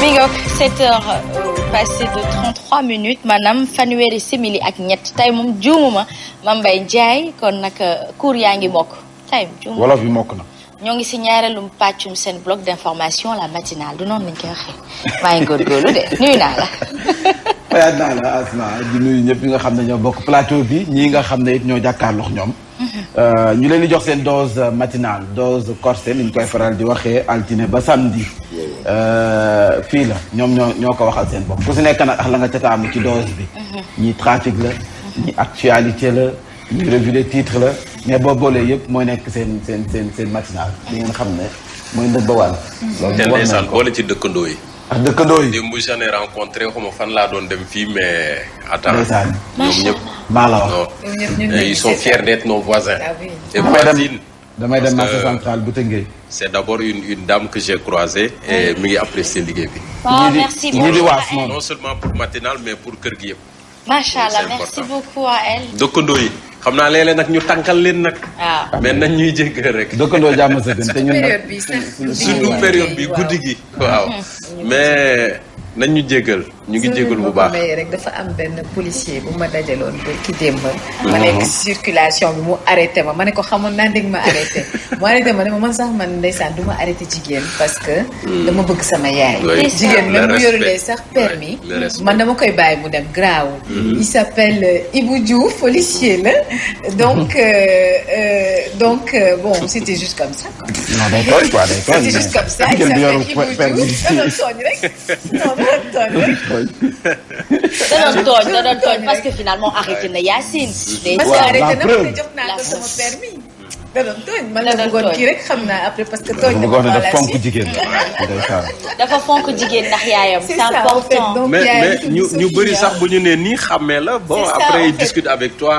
mi ngi 7 heures passé de 33 minutes maanaam fanweeri simili ak ñett tey moom juumuma Mame Mbaye Ndiaye kon nag cours yaa ngi mokk tey juumuma wolof yi mokk na. ñoo ngi si ñaareelum pàccum seen bloc d'information la matinale du noonu lañ koy waxee maa ngi góorgóorlu de nuyu naa la. fayaat naa la Asma di nuyu ñëpp ñi nga xam ne ñoo bokk plateau bi ñii nga xam ne it ñoo jàkkaarloog ñoom. ñu leen di jox seen dose matinale dose corsée ni ñu koy faral di waxee altine ba samedi. fii la ñoom ñoo ko waxal seen bopp ku si nekk nag ak la nga ca taamu ci dose bi. ñii trafic la. ñii actualité la. ñii revue de titre la. mais boo boolee yëpp mooy nekk seen matinale. di ngeen xam ne mooy ndëb ba wàll. loolu moom war nañ ko boole ci dëkkandoo yi. ak dëkkandoo yi. démb j'en ai rencontré xaw ma fan laa doon dem fii mais. ndeysaan ñoom ñëpp. maa la wax. ils sont fiers d'être nos voisins. et voisines. damay dem marché central bu Tëngéej. c'est d'abord une dame que j'ai croisée. et mi ngi apprécier liggéey bi. merci ñii di waas moom non seulement pour matinal mais pour kër gi yëpp. macha allah merci beaucoup à elle. dëkkandoo yi xam naa léeg-léeg nag ñu tànkal leen nag. waaw mais nañ ñuy jéggal rek. dëkkandoo jàmm sa gën te ñun nag surtout période bi guddi gi. waaw mais nañ ñu jéggal ñu ngi jéggal bu baax. rek dafa am benn policier bu ma dajaloon ba ki démb. ma nekk circulation bi mu arrêté ma ne ko xamoon naa dégg ma arrêté. mu arrêté ma ne ma man sax man ndeysaan du ma arrêté jigéen parce que. dama bëgg sama yaay. jigéen même bu yorulee sax permis man dama koy bàyyi mu dem graaw. il s'appelle Ibou Diouf policier la donc bon c'était juste comme ça quoi. non day tooñ quoi day tooñ. c'était juste comme ça il s'appelle Ibou Diouf da doon tooñ rek non da doon tooñ rek. da doon tooñ parce que finalement arrêté na Yacine. parce que arrêté na ma jox naa ko sama permis. da doon tooñ man la bëggoon kii rek xam naa après parce que tooñ na bëggoon dafa fonk jigéen dafa fonk jigéen ndax yaayam c'est important. mais ñu bëri sax bu ñu nee nii xàmmee la bon après ils discutent avec toi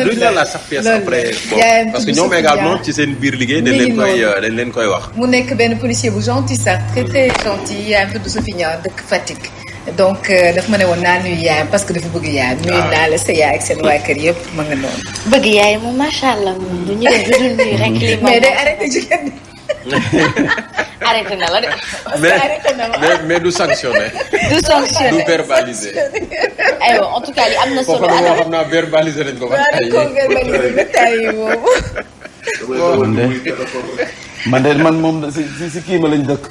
duñ la sax pièce après bon parce que ñoom également ci seen biir liggéey dañ leen koy wax. mu nekk benn policier bu gentil sax très très gentil yaayam tudd Sophie Niang dëkk Fatick. donc daf ma ne woon naa nuyu yaayam parce que dafa bëgg yaayam. nuyu naa la sa yaay ak seen waa kër yëpp ma nga noonu. bëgg yaay moom macha allah moom du ñu def dudul nuyu rek li mais day arrêté jigéen arrêté na la de. mais du sanctionné. du verbalisé. aywa en tout cas li am na solo. foofu nag xam naa verbalisé nañ ko ba tey man moom si kii ma lañ dëkk.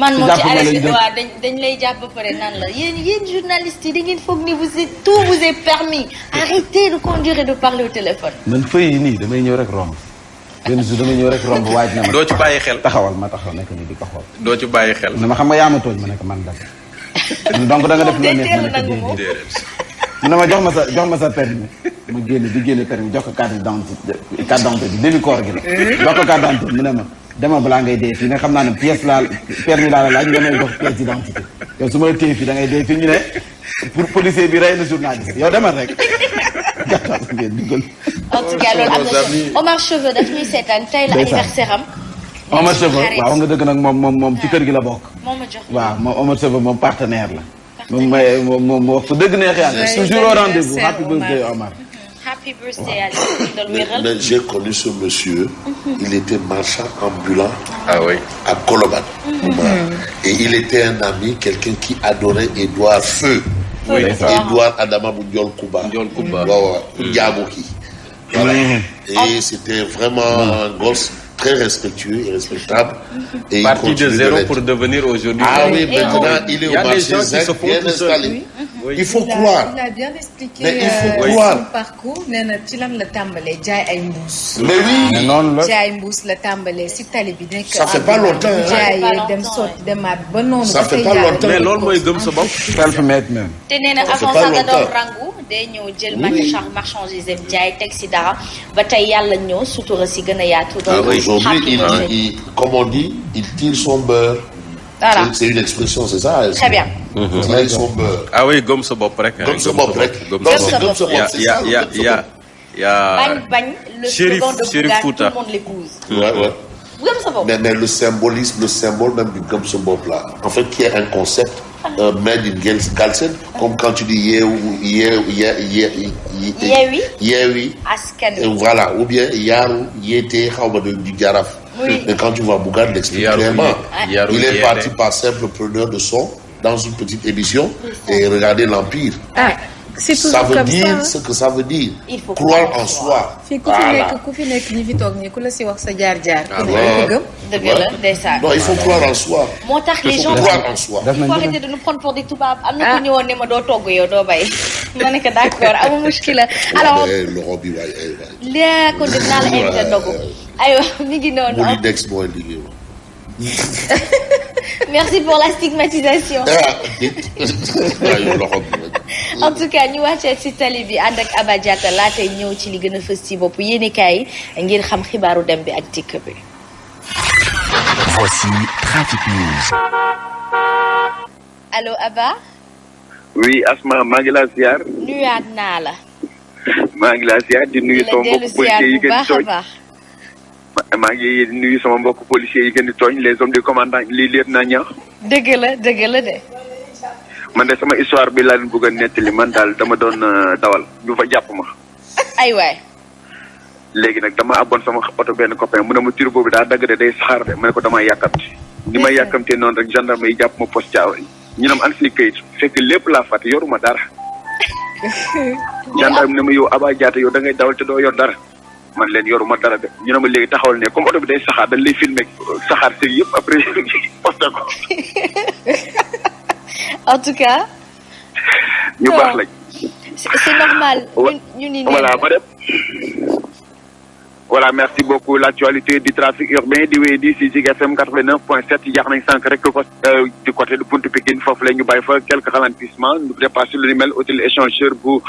man moom ci arrêté waaw dañ lay jàpp ba pare naan la yéen journalistes yi da ngeen foog ni tout vous est permis arrêtez de conduire et de parler au téléphone. man feuille yi nii damay ñëw rek romb benn jour damay ñëw rek romb waaj na ma. doo ci bàyyi xel taxawal ma taxaw nekk nii di ko xool. doo ci bàyyi xel. na ma xam nga yaa ma tooñ ma nekk man dara. donc da nga def loo neex ma nekk déedéet. mu ne ma jox ma sa permis ma génne permis jox ko carte d'identité bi début koor gi la. jox ko carte d'identité mu ne ma. dama balaa ngay dee fii nga xam naa ne permis laa la laaj nga may jox pièce d'identité yow su ma la téye fii da ngay dee fii ñu ne pour policier bi rey na journaliste yow demal rek gàttal ngeen dugal. en tout cas loolu am na solo Omar Cheveux daf ñuy seetaan tey la anniversaire am. Omar Cheveux waaw nga dëgg nag moom ci kër gi la bokk. moom ma jox waaw moom Omar Cheveux moom partenaire la. moom wax fa dëgg neex yàlla toujours au rendez-vous happy birthday Omar. Happy birthday à mais j'ai connu ce monsieur. Il était marchand ambulant. Ah oui. À Colobane. Et il était un ami, quelqu'un qui adorait Édouard Feu. Oui. Édouard Adama bu Ndiol Kouba. Ndiol Kouba. waaw Ndiabouki. Voilà. Et c'était vraiment un gosse très respectueux et respectable. Et parti de zéro pour devenir aujourd'hui. Ah oui, maintenant il est au marché Zinc, bien installé. Il faut croire. Il a bien expliqué mais il faut croire son parcours nee na ci lan la tàmbalee jaay ay mbuus. mais oui noonu la jaay mbuus la tàmbalee si tali bi nekk. ça fait pas longtemps jaayee dem sotti demaat ba noonu. ça fait pas longtemps mais loolu mooy gëm sa bopp. self-made même. te nee na avant ça nga doon rangu day ñëw jël marchandise am jaay teg si dara ba tey yàlla ñëw sutura si gën a yaatu. donc aujourd'hui il comme on dit il tire son beurre. Voilà. C'est une expression, c'est ça. Très bien. Tirer son beurre. Ah oui, gëm sa bopp rek. Gëm sa bopp rek. Il y a bañ le slogan de Bougane, tout le monde l'épouse. Ouais. Gëm sa bopp. Mais le symbolisme, le symbole même du gëm sa bopp là, en fait, qui est un concept made in Galsen, comme quand tu dis Yeewi Yeewi. askan wi. Voilà, ou bien Yaaru, Yété, xaw ma du Jaraaf. Oui. Mais quand tu vois Bougane, il explique clairement. Il est parti par simple preneur de son dans une petite émission et regardez l'Empire. Ça veut dire ce que ça veut dire. Il faut croire en soi. fii ku fi nekk ñi fi toog nii ku la si wax sa jaar-jaar. ku ouais. ko gëm. dëgg la ndeysaan. Non, il faut croire en soi. moo tax les gens croire en soi. il faut arrêter de nous prendre pour des tubaab. am na ku ñëwoon ne ma doo togg yow doo bay. ma ne ko d'accord amul muskila. alors loxo bi waay laa ko def naa la invité ndogu. aywa mi ngi noonu. Boli Dex mooy liggéey. merci pour la stigmatisation. en tout cas ñu wàccee ci tali bi ànd ak Aba Diatta laatay ñëw ci li gën a fës ci bopp yéenekaay yi ngir xam xibaaru dem bi ak dikk bi. Voici Trafic News. allo Aba. oui Asma maa ngi laa ziar. nuyaat naa la. maa ngi laa ziar di nuyu sama mbokku policiers yi gën di tooñ. maa ngi nuyu sama mbokku policiers yi gën di tooñ les hommes du commandant lii lieutenant Niang. dëgg la de. man de sama histoire bi laa leen bëgg a nettali man daal dama doon dawal ñu fa jàpp ma. ay waay. léegi nag dama abboon sama oto benn copain mu ne ma turbo bi daa dagg de day saxaar de ma ne ko damaa yàkkamti. ni may yàkkamtee noonu rek gendarme yi jàpp ma poste Thiaroye ñu ne ma an si kayit fekk lépp laa fàtte yoruma dara. gendarme ne ma yow Aba Diatta yow da ngay dawal te doo yor dara. man leen yoruma dara de ñu ne ma léegi taxawal ne comme oto bi day saxaar dañ lay filmer saxaar si yëpp après poste ko. en tout cas. ñu baax lañ. c'est normal. ñu ni voilà ma dem. voilà merci beaucoup l'actualité du trafic urbain di wéy di si Zik FM 89.7 jaax nañ sànq rek ko du côté de Buntu Pikine foofu la ñu bàyyi fa quelques ralentissements ñu dépassé lu ni mel hôtel échangeur bu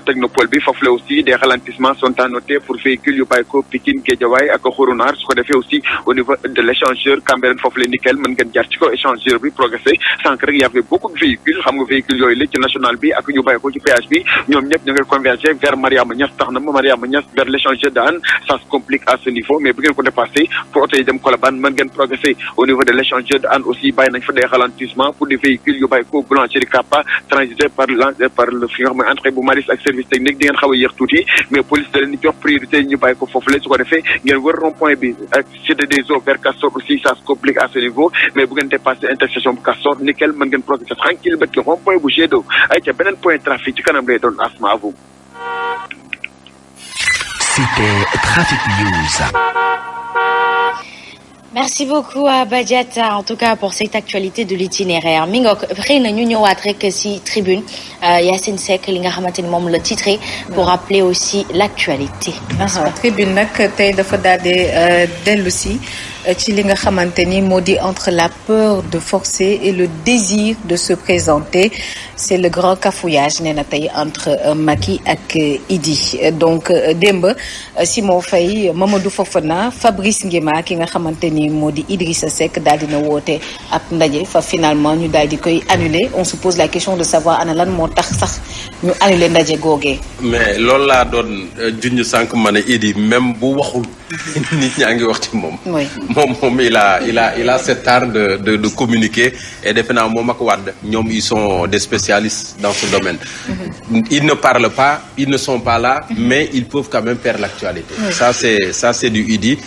technopole bi foofu la aussi des ralentissements sont à noter pour véhicules yu bàyyi ko Pikine Guédiawaye ak Xourounar su ko defee aussi au niveau de l'échangeur Cambérène foofu la nickel mën ngeen jaar ci ko échangeur bi progressé sànq rek y avait beaucoup de véhicules xam nga véhicules yooyu la ci national bi ak ñu bàyyi ko ci péage bi ñoom ñëpp ñu ngi converger vers Mariama Niass tax na Mariama Niass vers l'échangeur de Hann ça se complique à ce niveau mais bu ngeen ko dépassé pour oto yi dem Colobane mën ngeen progresser au niveau de l'échangeur de Hann aussi bàyyi nañ fa des ralentissements pour des véhicules yu bàyyi ko boulangerie Kappa transité par le fi nga xam ne entrée bu Maris ak service technique di ngeen xaw a yéex tuuti mais police da leen di jox priorité ñu bàyyi ko foofu la su ko defee ngeen wër rond point bi ak cité des eaux vers Castor aussi ça se complique à ce niveau mais bu ngeen dépassé intersection bu Castor nickel mën ngeen progresser tranquille ba ci rond point bu Jet d'eau ay ca beneen point trafic ci kanam lay doon Asma à vous. C'était Trafic News. merci beaucoup à Aba Diatta en tout cas pour cette actualité de l'itinéraire mi ngoog xëy na ñu ñëwaat rek ci tribune Yacine Seck li nga xamante ni moom la titré pour rappeler aussi l'actualité. tribune nag tey dafa daal di dellu si ci li nga xamante ni moo di entre la peur de forcer et le désir de se présenter c'est le grand cafouillage nee na tey entre Macky ak Idi donc démb Simon Faye Mamadou Fofana Fabrice Nguema ki nga xamante ni moo di Idrissa Seck daal dina woote ab ndaje fa finalement ñu daal di koy annuler on se pose la question de savoir ana lan moo tax sax ñu annuler ndaje googee. mais loolu laa doon junj sànq ma ne Idi même bu waxul nit ñaa ngi wax ci moom. oui moom il a cet art de communiquer et defe naa moom ak Wade ñoom ils sont des spécialistes dans ce domaine. Ils ne parlent pas ils ne sont pas là mais ils peuvent quand même faire l'actualité. ça c'est du Idi.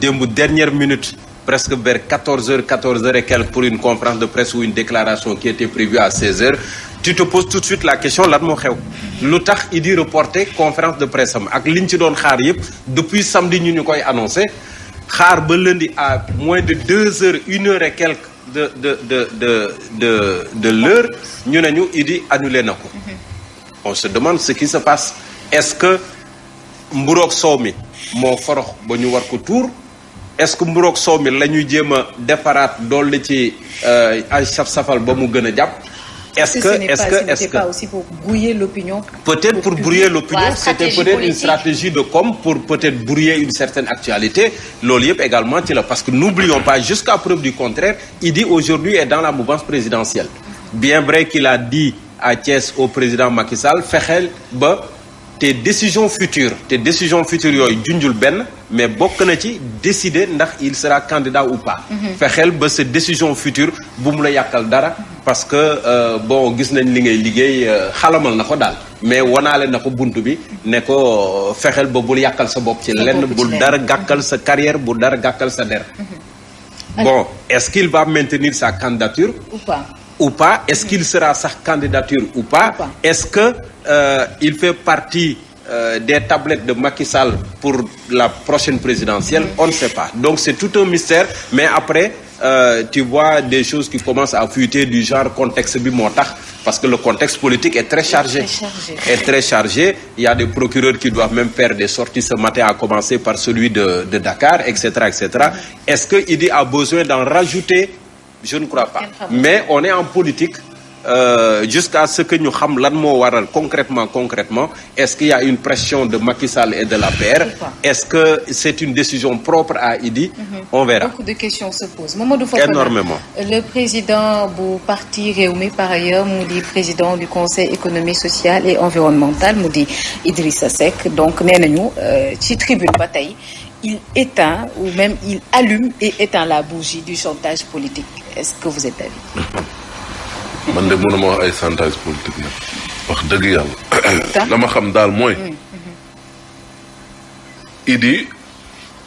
démb dernière minute presque vers 14h et quelques pour une conférence de presse ou une déclaration qui était prévue à 16h tu te poses tout de suite la question lan moo xew lu tax Idi reporté conférence de presse am ak liñ ci doon xaar yëpp depuis samedi ñu koy annoncé xaar ba lundi à moins de 2h 1h et quelques de l'heure ñu ne ñu Idi annulé na ko. On se demande ce qui se passe est-ce que mburoog soow mi moo forox ba ñu war ko tuur est-ce que mburoog soow mi la ñuy jéem a defaraat dolli ci ay saf-safal ba mu gën a jàpp. Est-ce que pas aussi pour brouiller l'opinion. Peut-être pour brouiller l'opinion, c'était peut-être une stratégie de com pour peut-être brouiller une certaine actualité. Loolu yëpp également ci la parce que n'oublions pas jusqu'à preuve du contraire, Idi aujourd'hui est dans la mouvance présidentielle. Bien vrai qu'il a dit à Thiès au président Macky Sall fexeel ba tes décisions futures yooyu junjul benn mais bokk na ci décider ndax il sera candidat ou pas. fexeel ba sa décision future bu mu la yàqal dara parce que bon gis nañ li ngay liggéey xalamal na ko daal mais wanaale na ko bunt bi ne ko fexeel ba bul yàqal sa bopp ci lenn bul dara gàkkal sa carrière bul dara gàkkal sa der. Bon, est-ce qu'il va maintenir sa candidature ou pas? Est-ce qu'il sera sa candidature ou pas? Est-ce que il fait partie des tablettes de Macky Sall pour la prochaine présidentielle? On ne sait pas. Donc c'est tout un mystère. Mais après, tu vois des choses qui commencent à fuiter du genre contexte bi moo tax parce que le contexte politique est très chargé. Il y a des procureurs qui doivent même faire des sorties ce matin, à commencer par celui de Dakar, etc., etc. Est-ce que Idi a besoin d'en rajouter? Je ne crois pas. Mais on est en politique. Jusqu'à ce que ñu xam lan moo waral concrètement est-ce qu'il y a une pression de Macky Sall et de l'APR? Est-ce que c'est une décision propre à Idi? On verra. Beaucoup de questions se posent. Mamadou Fofana, énormément. Le président bu parti Rewmi par ailleurs mu di président du conseil économique social et environnemental mu di Idrissa Seck donc nee nañu ci tribune ba tey il éteint ou même il allume et éteint la bougie du chantage politique. Est-ce que vous êtes d'avis? man de mënuma wax ay chantage politique nag wax dëgg yàlla la ma xam daal mooy Idi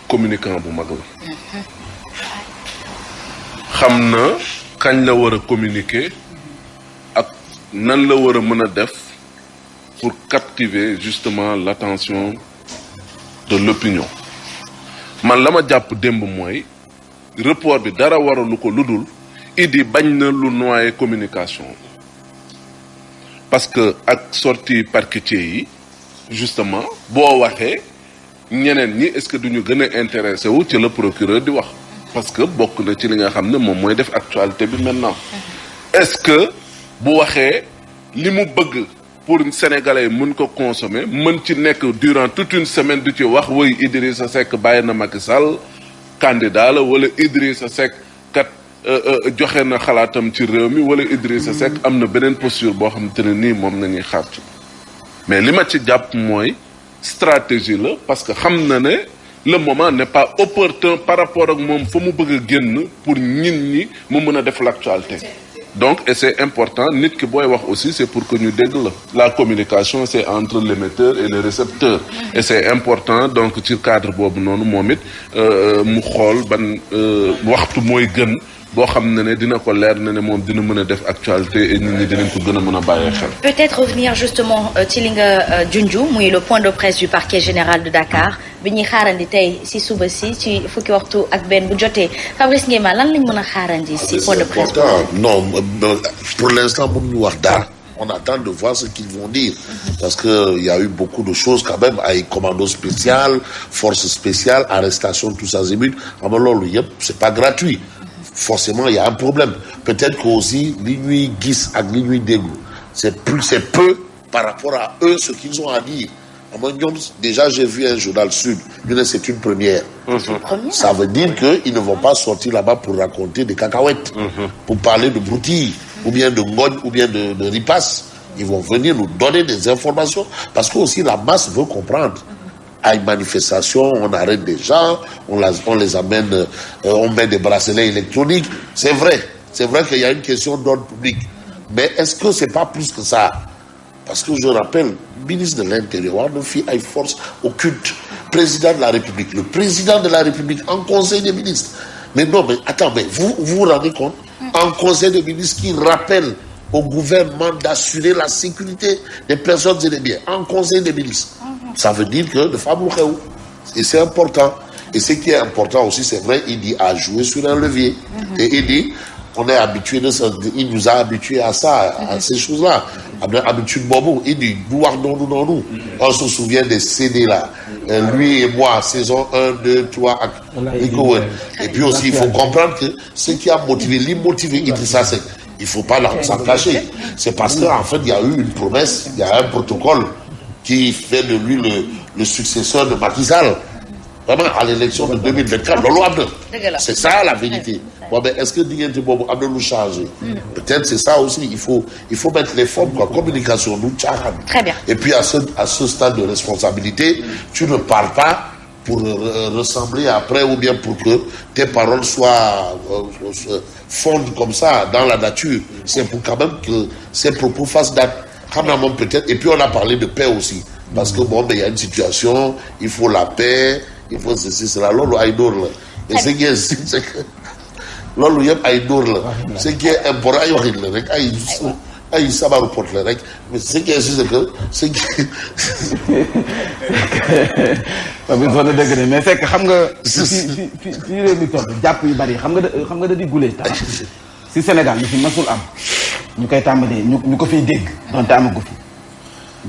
communicant bu mag la xam na kañ la war a communiquer ak nan la war a mën a def pour captiver justement l'attention de l'opinion man la ma jàpp démb mooy report bi dara waralu ko lu dul Idi bañ na lu noyé communication parce que ak sortie parquetier yi justement boo waxee ñeneen ñi est-ce que duñu gën a intéressé wu ci le procureur di wax parce que bokk na ci li nga xam ne moom mooy def actualité bi maintenant est-ce que bu waxee li mu bëgg pour sénégalais yi mën ko consommer mën ci nekk durant toute une semaine du ci wax woy Idrissa Seck bàyyi na Macky Sall candidat la wala Idrissa Seck kat joxe na xalaatam ci réew mi wala Idrissa Seck am na beneen posture boo xamante ne nii moom nañuy xaar ci mais li ma ci jàpp mooy stratégie la parce que xam na ne le moment n'est pas opportun par rapport ak moom fa mu bëgg a génn pour ñi mu mën a def l'actualité donc et c'est important nit ki booy wax aussi c'est pour que ñu dégg la communication c'est entre l'émetteur et le récepteur et c'est important donc ci cadre boobu noonu moom it mu xool ban waxtu mooy gën boo xam ne dina ko leer ne moom dina mën a def actualité et nit ñi dinañ ko gën a mën a bàyyee xel. Peut-être revenir justement ci li nga junju muy le point de presse du parquet général de Dakar bi ñuy xaarandi tey si suba si ci fukki waxtu ak benn bu jotee Fabrice Nguema lan lañ mën a xaarandi si point de presse. Non pour l'instant mënuñu wax dara. On attend de voir ce qu'ils vont dire parce que il y a eu beaucoup de choses quand même ay commando spécial force spéciale arrestation tous azimuts xam nga loolu yëpp c'est pas gratuit. Forcément il y a un problème peut-être que aussi li ñuy gis ak li ñuy déglu c'est peu par rapport à eux ce qu'ils ont à dire xam nga ñoom déjà j'ai vu un journal Sud ñu ne c'est une première. Ça veut dire que ils ne vont pas sortir là-bas pour raconter des cacahuètes pour parler de broutilles ou bien de ngogne ou bien de ripasse. Ils vont venir nous donner des informations parce que aussi la masse veut comprendre. À une manifestation, on arrête des gens, on les amène, on met des bracelets électroniques. C'est vrai qu'il y a une question d'ordre public. Mais est-ce que c'est pas plus que ça? Parce que je rappelle, ministre de l'Intérieur, on fit une force occulte, président de la République, le président de la République en conseil des ministres. Mais non, mais attends, mais vous rendez compte? En conseil des ministres qui rappelle au gouvernement d'assurer la sécurité des personnes et des biens, en conseil des ministres. Ça veut dire que de femmes et c'est important. Et ce qui est important aussi, c'est vrai, il dit à jouer sur un levier. Et il dit, on est habitué de ça, il nous a habitués à ça, à ces choses-là. Habitude Bobo, il dit, nous. On se souvient des CD là. Lui et moi, saison 1, 2, 3, et puis aussi, il faut comprendre que ce qui a motivé, l'immotivé Idrissa Seck, il ne faut pas s'en cacher. C'est parce qu'en fait, il y a eu une promesse, il y a un protocole qui fait de lui le successeur de Macky Sall. vraiment à l'élection de 2024 loolu am na. c'est ça la vérité. bon mais est-ce que diggante boobu am na lu changé. peut-être c'est ça aussi il faut mettre les formes quoi communication du caaxaan. Très bien. et puis à ce stade de responsabilité tu ne parles pas pour ressembler après ou bien pour que tes paroles soient fondent comme ça dans la nature. C'est pour quand même que ces propos fassent date. xam naa moom peut-être et puis on a parlé de paix aussi. parce que bon il y a une situation il faut la paix il faut ceci cela loolu ay dóor la. et ce qui est c'est que loolu yëpp ay dóor la. ce qui est important ay waxin la rek ay sabaru pot la rek mais ce qui est c'est que ce qui. waaw bi soo na dëgg de mais fekk xam nga. fi réew mi toll jàpp yu bari xam nga da di gulee tax si Sénégal lu fi masul am ñu koy tàmbalee ñu ko fiy dégg donte amagu fi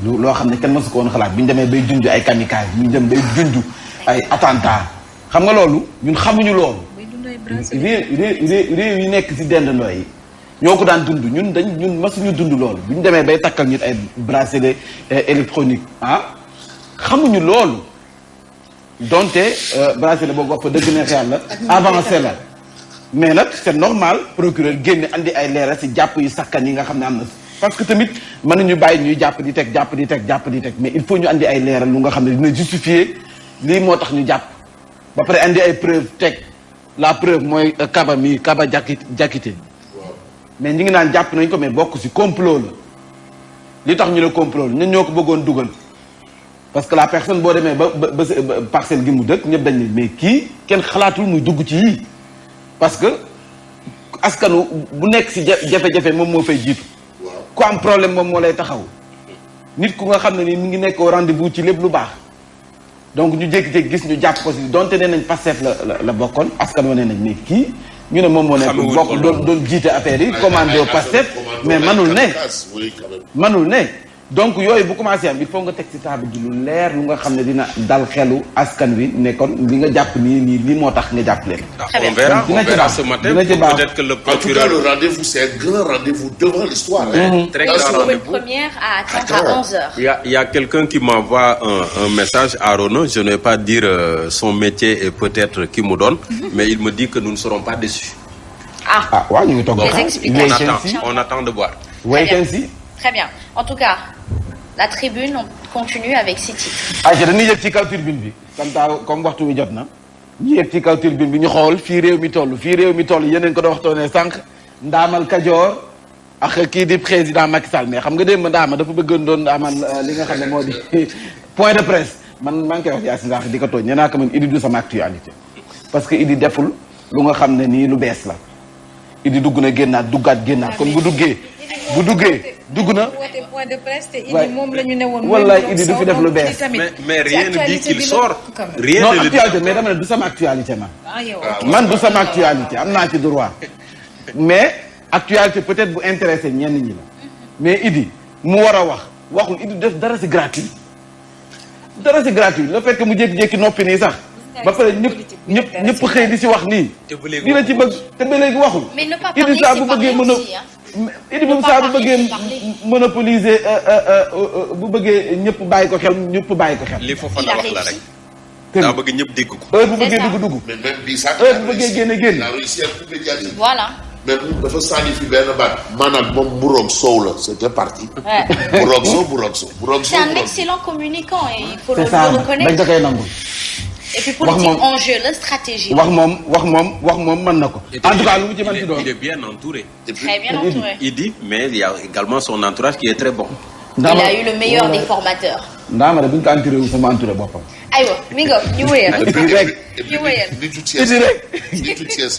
loo xam ne kenn masu ko woon xalaat bi ñu demee bay junj ay kamikaze ñu dem bay junj ay attentat xam nga loolu ñun xamuñu loolu. réew yi nekk si dendandoo yi ñoo ko daan dund ñun masuñu dund loolu bu ñu demee bay takkal ñu ay bracelet électronique xamuñu loolu donte bracelet boobu wax fa dëgg neex yàlla avancé la mais nag c'est normal procureur génne andi ay leeral si jàpp yu sakkan yi nga xam ne am na parce que tamit mën nañu bàyyi ñuy jàpp di teg mais il faut ñu andi ay leeral lu nga xam ne dina justifier lii moo tax ñu jàpp ba pare andi ay preuve teg la preuve mooy Kaba Diakité mais ñi ngi naan jàpp nañ ko mais bokk si complot la li tax ñu ne complot la ñun ñoo ko bëggoon dugal parce que la personne boo demee ba parcelle gi mu dëkk ñëpp dañ ne mais kii kenn xalaatul muy dugg ci yii parce que askanu bu nekk si jafe-jafe moom moo fay jiitu ku am problème moom moo lay taxaw nit ku nga xam ne ni mi ngi nekk au rendez-vous ci lépp lu baax donc ñu jékki-jékki gis ñu jàpp ko si donte nee nañ Pastef la bokkoon askan wa nee nañ mais kii ñu ne moom moo nekk bokk doon jiite affaire yi commandé au Pastef mais manul ne donc yooyu bu commencé am il faut nga teg ci table ji lu leer lu nga xam ne dina dal xelu askan wi ne kon li nga jàpp nii lii moo tax nga jàpp leen. on verra ce matin peut-être que le procureur. En tout cas le rendez-vous c'est un grand rendez-vous devant l'histoire. Très grand rendez-vous. Première à attendre à 11h. Il y a quelqu'un qui m'envoie un message à Rono, je ne vais pas dire son métier et peut-être qui me donne, mais il me dit que nous ne serons pas déçus. waaw ñu ngi toog on attend de voir. Très bien. En tout cas, la tribune, on continue avec ces titres. dañuy yëg ci kaw tribune bi comme waxtu wi jot na ñu yëg ci kaw tribune bi ñu xool fii réew mi toll yeneen ko doon waxtaanee sànq Ndaamal Kajoor ak kii di président Macky Sall mais xam nga démb Ndaama dafa bëggoon doon amal li nga xam ne moo di point de presse man maa ngi koy wax Yacine Ndax di ko tooñ nee naa ko man Idi du sama actualité parce que Idi deful lu nga xam ne nii lu bees la Idi dugg na duggaat génnaat kon bu duggee dugg na. point de presse te Idi moom la ñu ne woon. wallaay Idi du fi def lu bees. mais rien ne dit qu'il sort. rien non ne le dit. actualité mais dama ne du sama actualité man du sama actualité am naa ci droit mais actualité peut-être bu intéressé ñenn ñi la mais Idi mu war a waxul Idi def dara si gratuit le fait que mu jékki-jékki noppi nii sax. ba pare ñëpp xëy di si wax nii. nii la ci bëgg te ba léegi waxul. mais ne pas Idi saa bu bëggee Idi moom saa bu bëggee monopoliser bu bëggee ñëpp bàyyi ko xel. li foofa la wax la rek. daa bëgg ñëpp dégg ko. heure bu bëggee dugg. mais même bii sax. heure bu bëggee génn. la réussite médiatique. Voilà. mais dafa sànni fi benn baat. maanaam moom Mburoog Sow la c'était parti. Mburoog Sow. C'est un excellent communicant et il faut le dañ reconnaître. ko koy nangu. Et puis politique enjeu la stratégie. wax moom mën na ko. en tout cas lu mu ci mën ci doon. Il est bien entouré. Très bien entouré. Il dit mais il y a également son entourage qui est très bon. Il a eu le meilleur des formateurs. Ndaama de bu ñu ko entouré wu sama entouré boppam. aywa mi nga ñu wéyal. nitu Thiès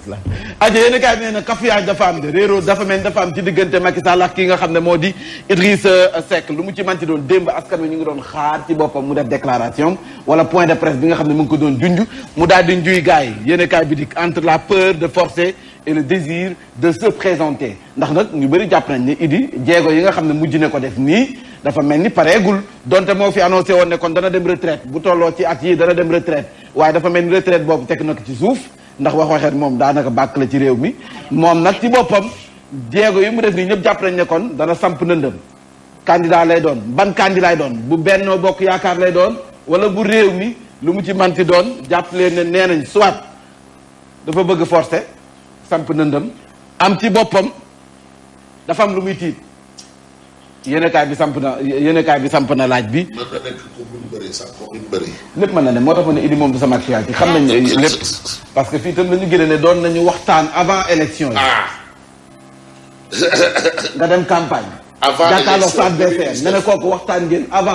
la. aja yéen a kaay nee na cafouillage dafa am de réeroo dafa am ci diggante Macky Sall ak ki nga xam ne moo di Idrissa Seck lu mu ci manti doon démb askan wi ñu ngi doon xaar ci boppam mu def déclaration wala point de presse bi nga xam ne mu ngi ko doon junj mu daal di njuy gars yi yéen a kaay bi di entre la peur de forcer et le désir de se présenter ndax nag ñu bëri jàpp nañ ne Idi jéego yi nga xam ne mujj na ko def nii dafa mel ni pareegul donte moo fi annoncé woon ne kon dana dem retraite bu tolloo ci at yi dana dem retraite waaye dafa mel ni retraite boobu teg na ko ci suuf ndax waxeet moom daanaka bàkk la ci réew mi moom nag ci boppam jéego yi mu def nii ñëpp jàpp nañ ne kon dana samp nëndëm candidat lay doon ban candidat lay doon bu Benno Bokk Yaakaar lay doon wala bu réew mi lu mu ci manti doon jàpp leen ne nee nañ soit dafa bëgg forcer samp nëndëm am ci boppam dafa am lu muy tiit yéenekaay bi samp na laaj bi. mën na nekk commune bëri sax commune bëri. lépp mën na ne moo tax ma ne Idi moom du sama actualité xam nañ ne lépp parce que fii itam nañu gën a ne doon nañu waxtaan avant élection yi. nga dem campagne. avant jàkkaarloo sa adversaire nga ne kooku waxtaan ngeen avant.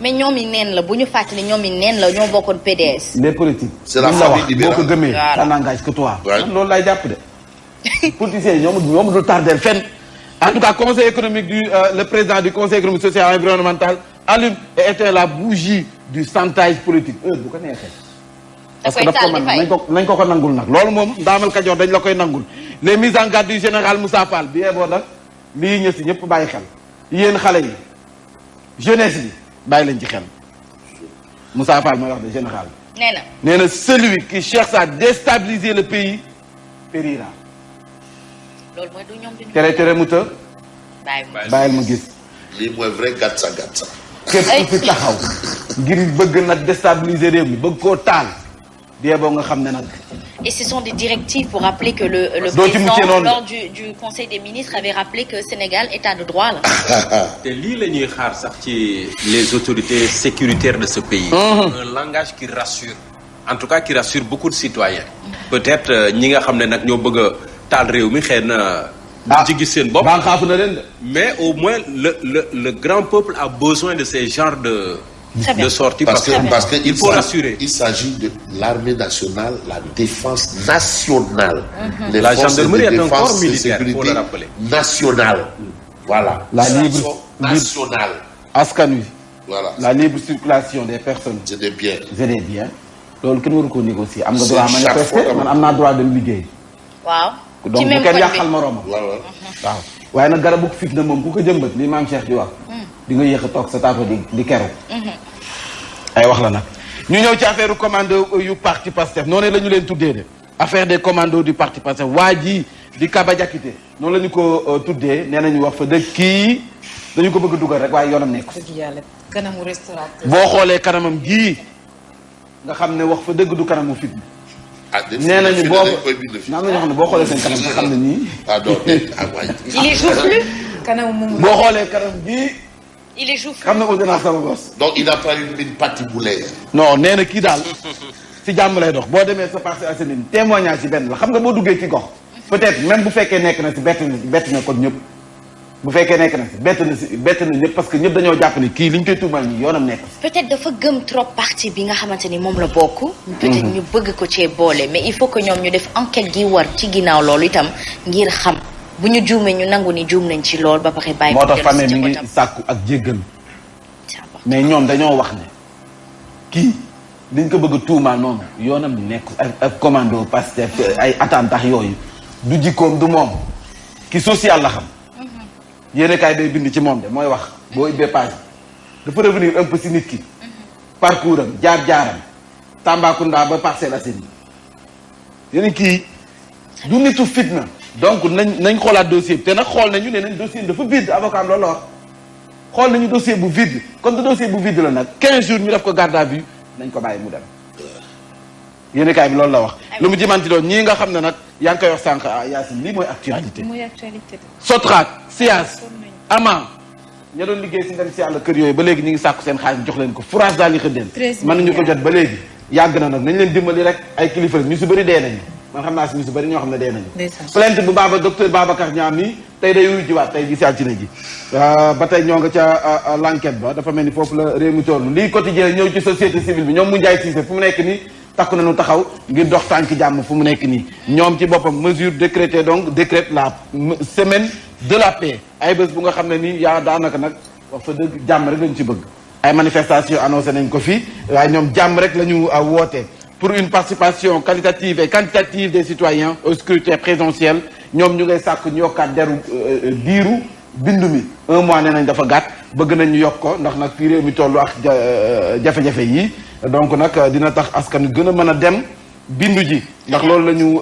mais ñoom yi neen la bu ñu fàttali ñoom yi neen la ñoo bokkoon PDS. les politiques. c'est la famille libérale boo ko gëmee. Voilà. ça n'engage que toi. Ouais. man loolu laay jàpp de. politiciens yi ñoom dul tardel fenn. en tout cas conseil économique le président du conseil économique social et environnemental allume et éteint la bougie du chantage politique bu ko neexee. parce que daf ko mën nañ ko nangul nag loolu moom ndaamal Kajoor dañ la koy nangul les mises en garde du général Moussa Fall bi yeboo nag lii ñë si ñëpp bàyyi xel yéen xale yi jeunesse bi bàyyi leen ci xel Moussa Fall mooy wax de général nee na celui qui cherche à déstabiliser le pays périra. loolu mooy du ñoom tere mu të bàyyil ma gis. lii mooy vrai gatsa. képp ku fi taxaw ngir bëgg nag déstabiliser réew mi bëgg koo taal bien boo nga xam ne nag. Et ce sont des directives pour rappeler que le président lors du conseil des ministres avait rappelé que Sénégal état de droit la. te lii la ñuy xaar sax ci les autorités sécuritaires de ce pays. Un langage qui rassure en tout cas qui rassure beaucoup de citoyens. Peut-être ñi nga xam ne nag ñoo bëgg a taal réew mi xëy na. ci gis seen bopp mais au moins le grand peuple a besoin de ces genres de sorties parce que il faut rassurer. Il s'agit de l'armée nationale, la défense nationale. La gendarmerie est un corps militaire, faut le rappeler. Nationale. Voilà. La libre nationale. askan wi. Voilà. La libre circulation des personnes. C'est des biens. C'est des biens. loolu kenn waru ko négocier am nga droit manifester man am naa droit dem liggéey. waaw. donc bu kenn yàqal moroomam. waaw. waaye nag garabu fitna moom ku ko jëmbat li maam Cheikh di wax. di nga yéex a toog sa taako di keroog. ay wax la nag ñu ñëw ci affaire commando yu parti Pastef noonu la ñu leen tuddee de affaire des commandos du parti Pastef waa ji di Kaba Diakité noonu la ñu ko tuddee nee nañu wax fa dëgg kii dañu ko bëgg a dugal rek waaye yoonam nekk. dëgg yàlla kanamu restaurateur. boo xoolee kanamam gii nga xam ne wax fa dëgg du kanamu fitna. nee nañu boo am na ñoo xam ne boo xoolee seen kanam nga xam ne nii. il est joufflu. kanamu moom boo xoolee kanam bii. il est joufflu. xam na ko dinaa sama bos. donc il n'a pas une mine patibulaire. non nee na kii daal si jàmm lay dox boo demee sa Parcelles Assainies témoignage ci benn la xam nga boo duggee ci gox peut-être même bu fekkee nekk na si bett na kon ñëpp bu fekkee nekk na si bett na ñëpp parce que ñëpp dañoo jàpp ne kii li ñu koy tuumal nii yoonam nekk. peut-être dafa gëm trop parti bi nga xamante ni moom la bokk. peut-être ñu bëgg ko cee boole mais il faut que ñoom ñu def enquête gi war ci ginnaaw loolu itam ngir xam bu ñu juumee ñu nangu ni juum nañ ci lool ba pare bàyyi. moo tax famille mi ngi sàkku ak jéggal mais ñoom dañoo wax ne kii liñ ko bëgg a tuumaal noonu yoonam nekk ak commando Pastef ay attentat yooyu du jikkoom du moom ki social la xam. yéen kaay day bind ci moom de mooy wax boo ubbee page dafa revenir un peu si nit ki. parcours am jaar-jaaram Tambacounda ba Parcelles Assainies yéen kii du nitu fitna. donc nañ xoolaat dossier bi te nag xool nañu ne nañ dossier bi dafa vide avocat am loolu la wax xool nañu dossier bu vide comme que dossier bu vide la nag 15 jours ñu def ko garde à vue nañ ko bàyyi mu dem. yéen kaay bi loolu la wax. lu mu jimanti doon ñii nga xam ne nag yaa ngi koy wax sànq Yacine lii mooy actualité. mooy actualité. Sotrac SIAS Ama ña doon liggéey si ngeen si yàlla kër yooyu ba léegi ñu ngi sàkku seen xaalis jox leen ko fourage daal di xëddeen. 13 milliards mën nañu ko jot ba léegi yàgg na nag nañ leen dimbali rek ay kilifa ñu si bëri dee nañu. man xam naa si ñu si bëri ñoo xam ne dee nañu. plainte bu docteur Babacar Niang mi tey day wuyu jiwaat tey gi si altine ji ba tey ñoo nga ca l'enquête ba dafa mel ni foofu la réew mi toll lii quotidien ñëw ci société civile bi ñoom mu njaay siise fu mu nekk nii takku nañu taxaw ngir dox tànk jàmm fu mu nekk nii ñoom ci boppam mesure décrétée donc décrète la semaine de la paix ay bés bu nga xam ne nii yaa daanaka nag wax fa dëgg jàmm rek lañu ci bëgg ay manifestation annoncé nañ ko fii waaye ñoom jàmm rek la ñu woote pour une participation qualitative et quantitative des citoyens au scrutin présidentiel ñoom ñu ngay sàkk ñu yokkaat deru diiru bindu mi 1 mois nee nañ dafa gàtt bëgg nañ ñu yokk ko ndax nag fii réew mi tollu ak jafe-jafe yi donc nag dina tax askan gën a mën a dem bindu ji ndax loolu la ñu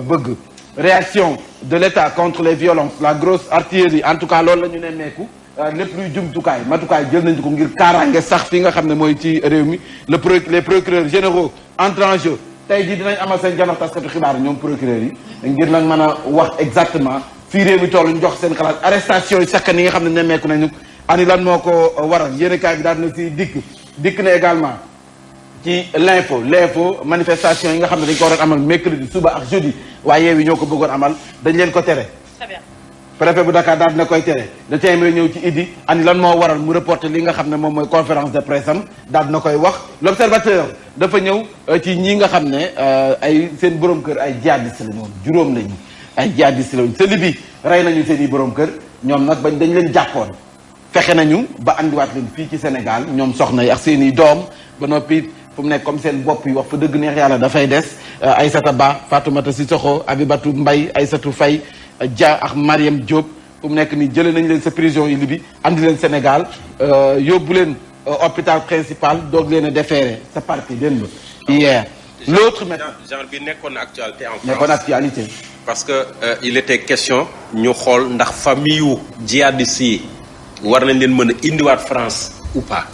bëgg réaction de l'État contre les violences la grosse artillerie en tout cas loolu la ñu nemmeeku lépp luy jumtukaay matukaay jël nañu ko ngir kaaraange sax fi nga xam ne mooy ci réew mi les procureurs généraux entrent en jeu tey jii dinañ amal seen janox taskatu xibaar ñoom procureurs yi ngir nag mën a wax exactement fii réew mi toll ñu jox seen xalaat arrestation yi sakkan yi nga xam ne nemmeeku nañu ani lan moo ko waral yéenekaay bi daal na si dikk na également ci l'info manifestation yi nga xam ne dañ ko waroon amal mercredi suba ak jeudi waaye Yewwi ñoo ko bëggoon amal dañ leen ko tere. Très bien. Préfet bu Dakar daal dina koy tere le téeméer ñëw ci Idi ani lan moo waral mu reporter li nga xam ne moom mooy conférence de presse am daal dina koy wax l'observateur dafa ñëw ci ñi nga xam ne ay seen borom kër ay jihadiste la ñoom juróom lañu ay jihadiste la ñu sa Libye rey nañu seen i borom kër ñoom nag bañ dañ leen jàppoon fexe nañu ba andiwaat leen fii ci Sénégal ñoom soxna yi ak seen i doom ba noppi fu mu nekk comme seen bopp yi wax fa dëgg neex yàlla dafay des Aïssata Ba Fatoumata Sissoko Abibatou Mbaye Aïssatou Faye Dia ak Mariam Diop fu mu nekk nii jëlee nañ leen sa prison yi Libye andi leen Sénégal yóbbu leen hôpital principal doog leen a déféré sa parti démb hier. L'autre genre bi nekkoon actualité en France nekkoon actualité. parce que il était question ñu xool ndax famille yu djihadistes yi war nañ leen mën a indiwaat France ou pas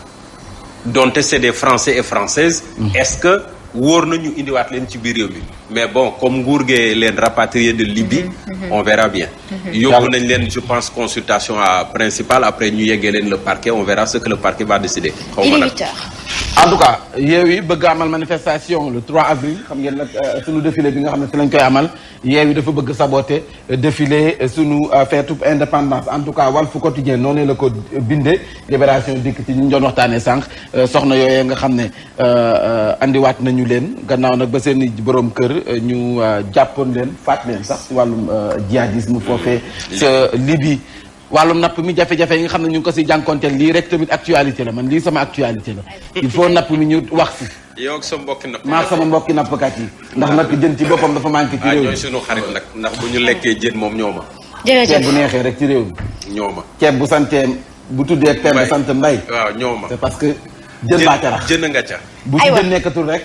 donte c'est des Français et Françaises. Est-ce que wóor nañu indiwaat leen ci biir réew mi mais bon comme nguur gee leen rapatrié de Libye on verra bien yóbbu nañ leen je pense consultation principale après ñu yeggee leen le parquet on verra ce que le parquet va décider xaw ma nag en tout cas Yewwi bëgg amal manifestation le 3 avril xam ngeen nag sunu défilé bi nga xam ne si lañ koy amal Yewwi dafa bëgg saboter défilé sunu feetu indépendance en tout cas Walf Quotidien noonu la ko bindee Libération dikk ci ñu doon waxtaanee sànq soxna yooyee nga xam ne andiwaat nañu leen gannaaw nag ba seen i borom kër ñu jàppoon leen faat leen sax ci wàllum djihadisme foofee sa Libye wàllum napp mi jafe-jafe yi nga xam ne ñu ngi ko si jànkonteel lii rek tamit actualité la man lii sama actualité la il faut napp mi ñu wax si yow ak sa mbokki napp maa sama mbokki nappkat yi ndax nag jën ci boppam dafa manqué ci réew mi ñooy sunu xarit nag ndax bu ñu lekkee jën moom ñoo ma ceeb bu neexee rek ci réew mi ñoo ma ceeb bu santee bu tuddee pembe sant mbay waaw ñoo ma c'est parce que jën baa ca rax jën nga ca bu ci jën nekkatul rek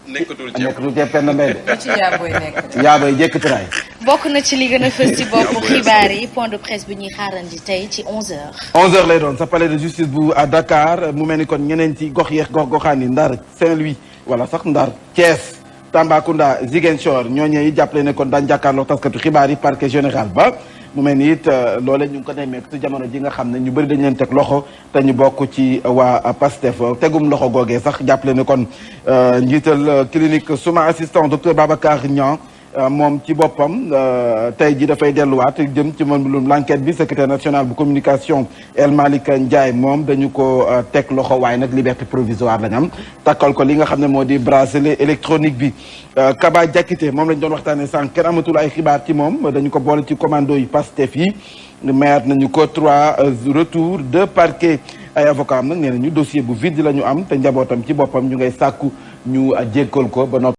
nekkatul ceeb pembe mbay de ci yaaboy nekk yaaboy jékkatiraay bokk na ci li gën a fës ci boppu xibaar yi point de presse bi ñuy xaarandi tey ci 11h. 11h lay doon sa palais de justice bu à Dakar mu mel ni kon ñeneen ci gox yeex gox-goxaan yi Ndar Saint-Louis wala sax Ndar Thiès Tambacounda Ziguinchor ñooñu yi jàppale ne kon daan jàkkaarloo taskatu xibaar yi parquet général ba mu mel ni it loolee ñu ngi ko nemmeeku ci jamono ji nga xam ne ñu bëri dañu leen teg loxo te ñu bokk ci waa PASTEF tegum loxo googee sax jàppale ne kon njiital clinique suma assistant docteur Babacar Niang moom ci boppam tey ji dafay delluwaat jëm ci moom l'enquête bi secrétaire national bu communication El Malick Ndiaye moom dañu ko teg loxo waaye nag liberté provisoire lañ am takkal ko li nga xam ne moo di bracelet électronique bi Kaba Diakité moom lañ doon waxtaanee sànq kenn amatul ay xibaar ci moom dañu ko boole ci commando yi Pastef yi mayaat nañu ko 3 retours de parquet ay avocat am nag nee nañu dossier bu vide la ñu am te njabootam ci boppam ñu ngay sàkku ñu jékkal ko ba noppi